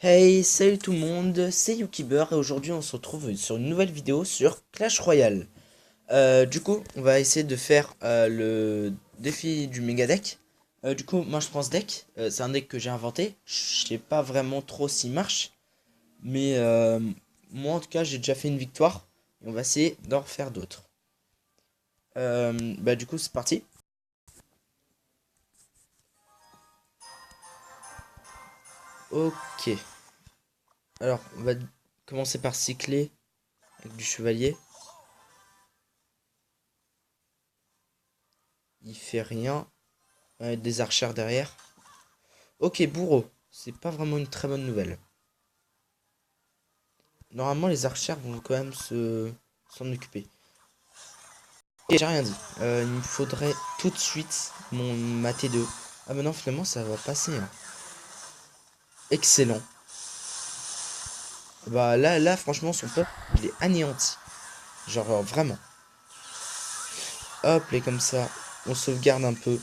Hey, salut tout le monde, c'est Yukiber et aujourd'hui on se retrouve sur une nouvelle vidéo sur Clash Royale. Du coup, on va essayer de faire le défi du méga deck. Du coup, moi je prends ce deck. C'est un deck que j'ai inventé. Je sais pas vraiment trop s'il marche, mais moi en tout cas j'ai déjà fait une victoire. Et on va essayer d'en refaire d'autres. Du coup, c'est parti. Ok. Alors, on va commencer par cycler avec du chevalier. Il fait rien. Des archères derrière. Ok, bourreau. C'est pas vraiment une très bonne nouvelle. Normalement, les archères vont quand même s'en occuper. Ok, j'ai rien dit. Il me faudrait tout de suite ma T2. Ah, mais non, finalement, ça va passer, hein. Excellent. Bah, là, franchement, son peuple, il est anéanti. Genre, vraiment. Hop, et comme ça, on sauvegarde un peu.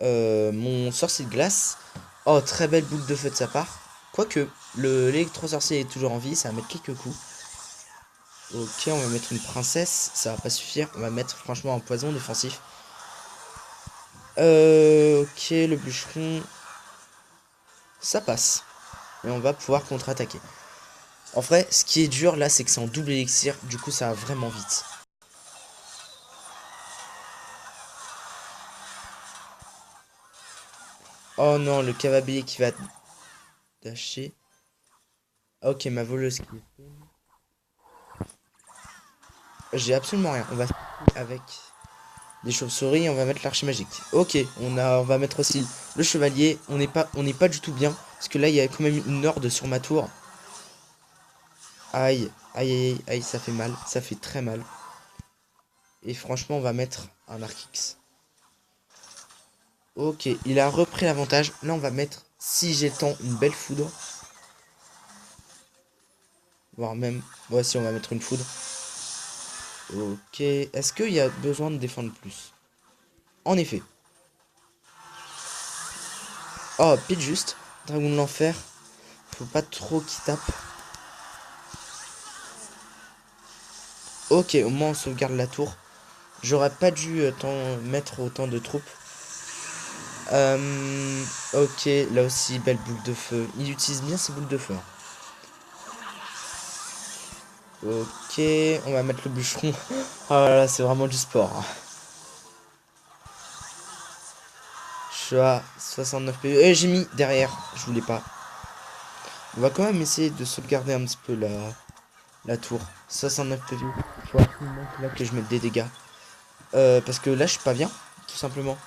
Mon sorcier de glace. Oh, très belle boule de feu de sa part. Quoique, l'électro-sorcier est toujours en vie, ça va mettre quelques coups. Ok, on va mettre une princesse, ça va pas suffire. On va mettre franchement un poison défensif. Ok, le bûcheron, ça passe. Et on va pouvoir contre-attaquer. En vrai, ce qui est dur là, c'est que c'est en double élixir. Du coup, ça va vraiment vite. Oh non, le cavalier qui va dasher. Ok, ma voleuse qui... J'ai absolument rien. On va avec des chauves-souris, on va mettre l'archer magique. Ok, on va mettre aussi le chevalier. On n'est pas du tout bien. Parce que là, il y a quand même une horde sur ma tour. Aïe, aïe, aïe, aïe, ça fait mal. Ça fait très mal. Et franchement, on va mettre un Arc-X. Ok, il a repris l'avantage. Là, on va mettre, si j'étends, une belle foudre. Voire même, voici, on va mettre une foudre. Ok, est-ce qu'il y a besoin de défendre plus? En effet. Oh, pile juste. Dragon de l'enfer. Faut pas trop qu'il tape. Ok, au moins on sauvegarde la tour. J'aurais pas dû mettre autant de troupes. Ok, là aussi, belle boule de feu. Il utilise bien ses boules de feu, hein. Ok, on va mettre le bûcheron. Oh là là, c'est vraiment du sport, hein. Je suis à 69 PV. J'ai mis derrière, je voulais pas. On va quand même essayer de sauvegarder un petit peu la tour. 69 PV. Il faut absolument que là que je mette des dégâts. Parce que là, je suis pas bien, tout simplement.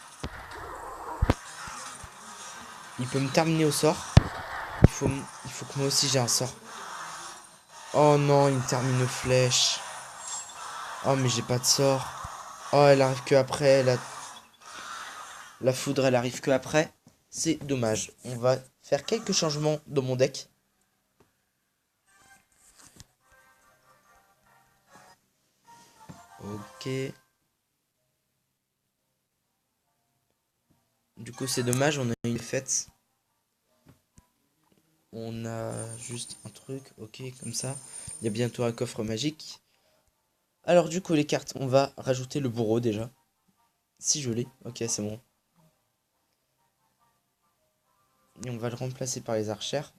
Il peut me terminer au sort. Il faut que moi aussi j'ai un sort. Oh non, il me termine aux flèches. Oh, mais j'ai pas de sort. Oh, elle arrive que après. La foudre, elle arrive que après. C'est dommage. On va faire quelques changements dans mon deck. Ok. Du coup, c'est dommage, on a une fête. On a juste un truc, ok, comme ça. Il y a bientôt un coffre magique. Alors du coup, les cartes, on va rajouter le bourreau déjà. Si je l'ai, ok, c'est bon. Et on va le remplacer par les archères.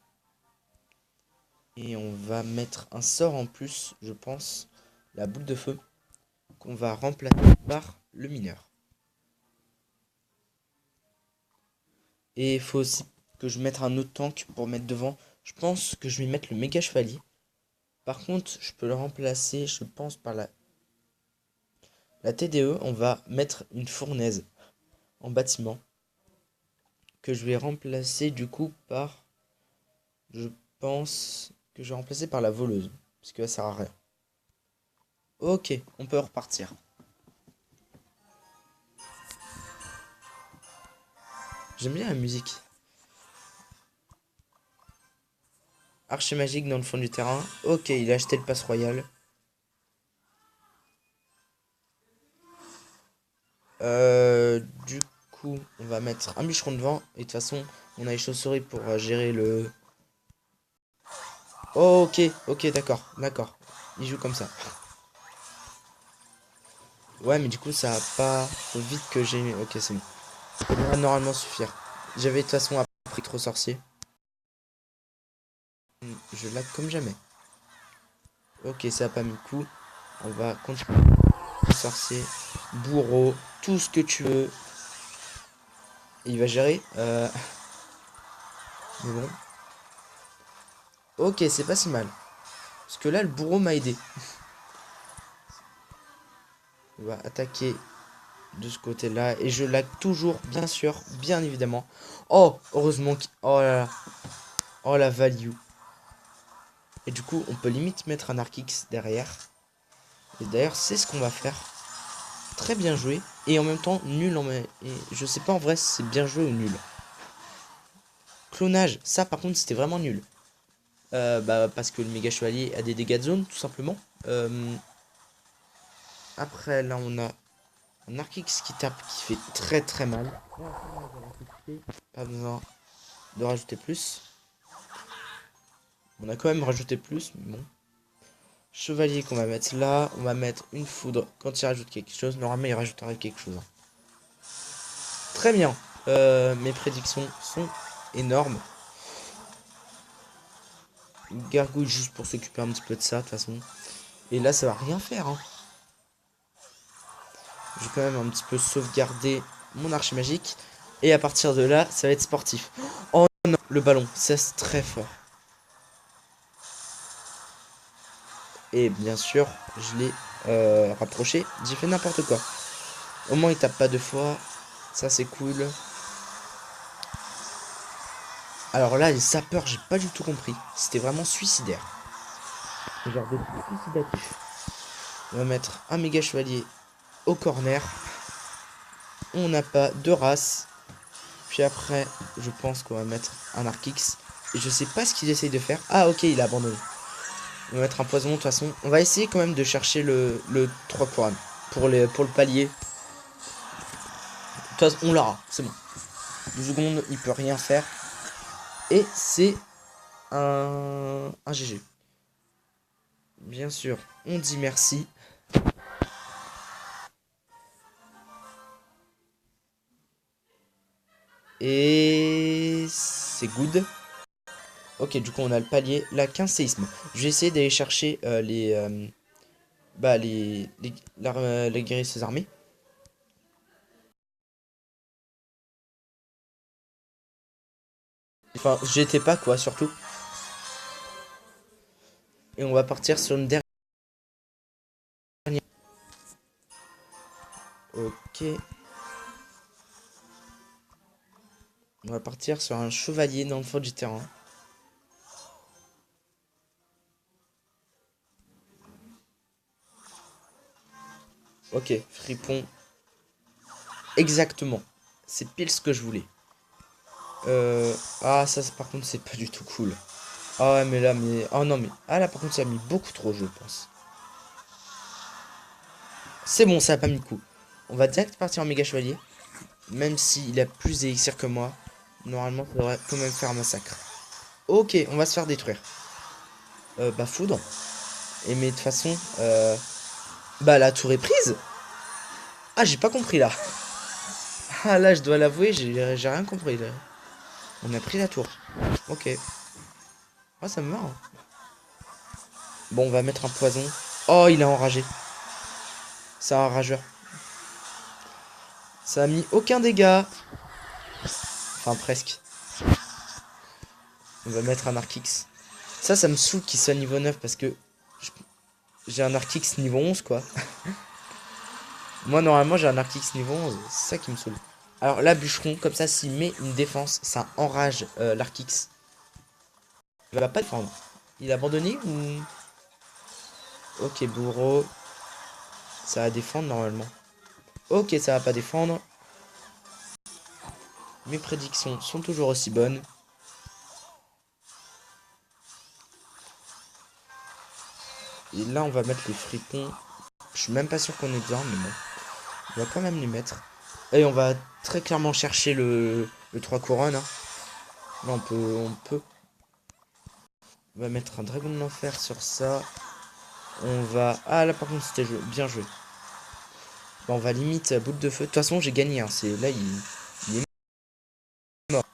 Et on va mettre un sort en plus, je pense, la boule de feu, qu'on va remplacer par le mineur. Et il faut aussi que je mette un autre tank pour mettre devant. Je pense que je vais mettre le méga chevalier. Par contre, je peux le remplacer, je pense, par la TDE. On va mettre une fournaise en bâtiment que je vais remplacer du coup par, je pense que je vais remplacer par la voleuse, parce que ça sert à rien. Ok, on peut repartir. J'aime bien la musique. Archer magique dans le fond du terrain. Ok, il a acheté le pass royal. Du coup, on va mettre un bûcheron devant. Et de toute façon, on a les chauves-souris pour gérer Oh, ok, ok, d'accord, d'accord. Il joue comme ça. Ouais, mais du coup, ça a pas... Faut vite que j'ai... Ok, c'est bon. Ça devrait normalement suffire. J'avais de toute façon appris trop sorcier. Je lag comme jamais. Ok, ça a pas mis le coup. On va continuer. Sorcier, bourreau, tout ce que tu veux. Il va gérer. Mais bon. Ok, c'est pas si mal. Parce que là, le bourreau m'a aidé. On va attaquer de ce côté-là. Et je lag toujours, bien sûr, bien évidemment. Oh, heureusement oh là là. Oh la value. Et du coup, on peut limite mettre un arc X derrière. Et d'ailleurs, c'est ce qu'on va faire. Très bien joué. Et en même temps, nul en et je sais pas en vrai si c'est bien joué ou nul. Clonage, ça par contre, c'était vraiment nul. Bah, parce que le méga chevalier a des dégâts de zone, tout simplement. Après, là, on a un arc X qui tape, qui fait très très mal. Pas besoin de rajouter plus. On a quand même rajouté plus, mais bon. Chevalier qu'on va mettre là. On va mettre une foudre quand il rajoute quelque chose. Normalement, il rajoutera quelque chose. Très bien. Mes prédictions sont énormes. Une gargouille juste pour s'occuper un petit peu de ça, de toute façon. Et là, ça va rien faire. Hein. Je vais quand même un petit peu sauvegarder mon archer magique. Et à partir de là, ça va être sportif. Oh non, le ballon, ça c'est très fort. Et bien sûr, je l'ai rapproché. J'ai fait n'importe quoi. Au moins, il tape pas deux fois. Ça, c'est cool. Alors là, les sapeurs, j'ai pas du tout compris. C'était vraiment suicidaire. Genre de suicidatif. On va mettre un méga chevalier au corner. On n'a pas de race. Puis après, je pense qu'on va mettre un arc X. Et je sais pas ce qu'il essaye de faire. Ah, ok, il a abandonné. On va mettre un poison de toute façon. On va essayer quand même de chercher le 3 couronnes. Pour le palier. De toute façon, on l'aura. C'est bon. 2 secondes, il peut rien faire. Et c'est un GG. Bien sûr, on dit merci. Et c'est good. Ok, du coup, on a le palier. Là, 15 séismes. Je vais essayer d'aller chercher les guérisseuse armées. Enfin, j'étais pas, quoi, surtout. Et on va partir sur une dernière. Ok. On va partir sur un chevalier dans le fond du terrain. Ok, fripon. Exactement. C'est pile ce que je voulais. Ah, ça, par contre, c'est pas du tout cool. Ah ouais, mais là, mais... Oh non, mais... Ah là, par contre, ça a mis beaucoup trop, je pense. C'est bon, ça a pas mis le coup. On va direct partir en méga chevalier. Même s'il a plus d'élixir que moi. Normalement, ça devrait quand même faire un massacre. Ok, on va se faire détruire. Bah, foudre. Et mais de toute façon... Bah, la tour est prise. Ah, j'ai pas compris, là. Ah, là, je dois l'avouer, j'ai rien compris, là. On a pris la tour. Ok. Ah, ça me marre. Bon, on va mettre un poison. Oh, il a enragé. C'est un rageur. Ça a mis aucun dégât. Enfin, presque. On va mettre un arc X. Ça me saoule qu'il soit niveau 9 parce que j'ai un arc X niveau 11, quoi. Moi, normalement, j'ai un arc X niveau 11. C'est ça qui me saoule. Alors là, bûcheron, comme ça, s'il met une défense, ça enrage l'arc X. Il va pas défendre. Il a abandonné ou... Ok, bourreau. Ça va défendre normalement. Ok, ça va pas défendre. Mes prédictions sont toujours aussi bonnes. Et là, on va mettre les fripons. Je suis même pas sûr qu'on ait besoin, mais bon. On va quand même les mettre. Et on va très clairement chercher le 3 couronnes. Hein. Là, on peut... On va mettre un dragon de l'enfer sur ça. On va... Ah là par contre c'était bien joué. Bon, on va limite boule de feu. De toute façon j'ai gagné. Hein. Là il est mort.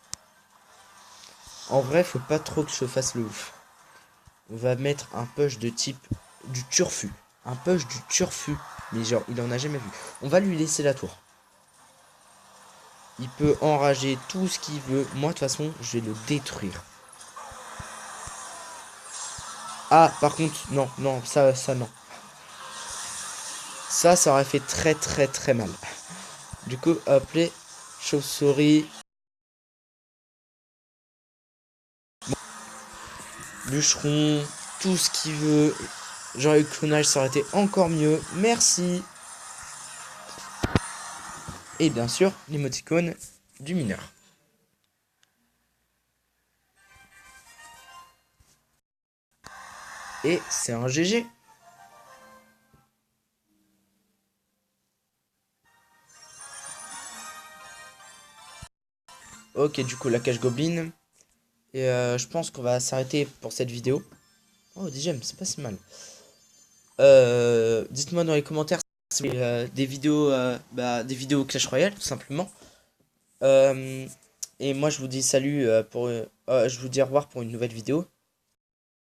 En vrai faut pas trop que je fasse le ouf. On va mettre un push de type du turfu. Un push du turfu. Mais genre il en a jamais vu. On va lui laisser la tour. Il peut enrager tout ce qu'il veut. Moi de toute façon je vais le détruire. Ah par contre non non ça non. Ça aurait fait très très très mal. Du coup, appelez chauve-souris, bûcheron, tout ce qu'il veut. Genre le clonage, ça aurait été encore mieux. Merci. Et bien sûr, l'émoticône du mineur. Et c'est un GG. Ok, du coup, la cage goblin. Et je pense qu'on va s'arrêter pour cette vidéo. Oh, 10 j'aime, c'est pas si mal. Dites-moi dans les commentaires si vous voulez des vidéos Clash Royale, tout simplement. Et moi, je vous dis salut je vous dis au revoir pour une nouvelle vidéo.